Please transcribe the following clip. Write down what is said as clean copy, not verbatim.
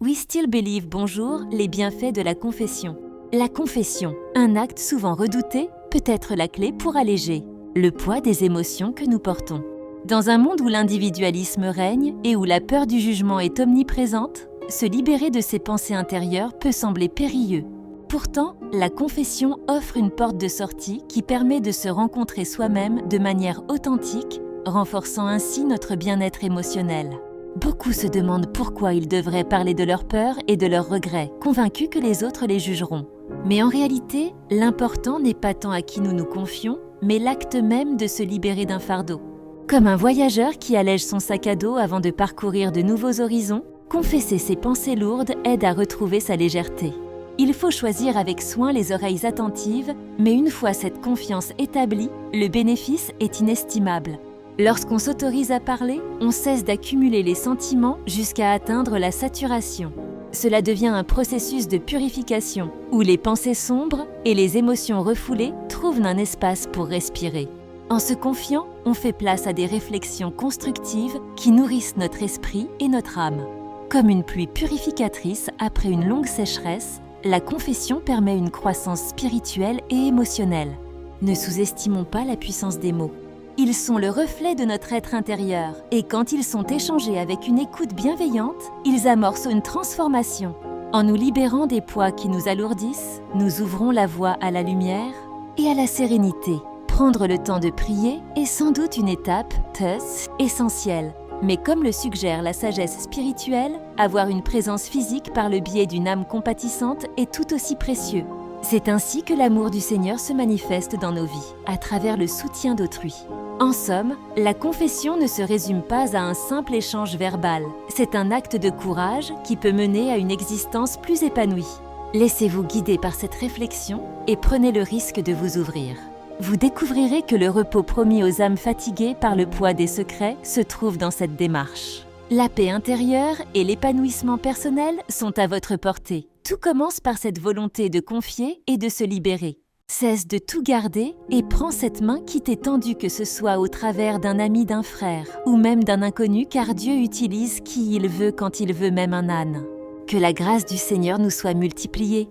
We Still Believe, bonjour, les bienfaits de la confession. La confession, un acte souvent redouté, peut être la clé pour alléger le poids des émotions que nous portons. Dans un monde où l'individualisme règne et où la peur du jugement est omniprésente, se libérer de ses pensées intérieures peut sembler périlleux. Pourtant, la confession offre une porte de sortie qui permet de se rencontrer soi-même de manière authentique, renforçant ainsi notre bien-être émotionnel. Beaucoup se demandent pourquoi ils devraient parler de leurs peurs et de leurs regrets, convaincus que les autres les jugeront. Mais en réalité, l'important n'est pas tant à qui nous nous confions, mais l'acte même de se libérer d'un fardeau. Comme un voyageur qui allège son sac à dos avant de parcourir de nouveaux horizons, confesser ses pensées lourdes aide à retrouver sa légèreté. Il faut choisir avec soin les oreilles attentives, mais une fois cette confiance établie, le bénéfice est inestimable. Lorsqu'on s'autorise à parler, on cesse d'accumuler les sentiments jusqu'à atteindre la saturation. Cela devient un processus de purification, où les pensées sombres et les émotions refoulées trouvent un espace pour respirer. En se confiant, on fait place à des réflexions constructives qui nourrissent notre esprit et notre âme. Comme une pluie purificatrice après une longue sécheresse, la confession permet une croissance spirituelle et émotionnelle. Ne sous-estimons pas la puissance des mots. Ils sont le reflet de notre être intérieur et quand ils sont échangés avec une écoute bienveillante, ils amorcent une transformation. En nous libérant des poids qui nous alourdissent, nous ouvrons la voie à la lumière et à la sérénité. Prendre le temps de prier est sans doute une étape, essentielle. Mais comme le suggère la sagesse spirituelle, avoir une présence physique par le biais d'une âme compatissante est tout aussi précieux. C'est ainsi que l'amour du Seigneur se manifeste dans nos vies, à travers le soutien d'autrui. En somme, la confession ne se résume pas à un simple échange verbal. C'est un acte de courage qui peut mener à une existence plus épanouie. Laissez-vous guider par cette réflexion et prenez le risque de vous ouvrir. Vous découvrirez que le repos promis aux âmes fatiguées par le poids des secrets se trouve dans cette démarche. La paix intérieure et l'épanouissement personnel sont à votre portée. Tout commence par cette volonté de confier et de se libérer. Cesse de tout garder et prends cette main qui t'est tendue, que ce soit au travers d'un ami, d'un frère ou même d'un inconnu, car Dieu utilise qui il veut quand il veut, même un âne. Que la grâce du Seigneur nous soit multipliée.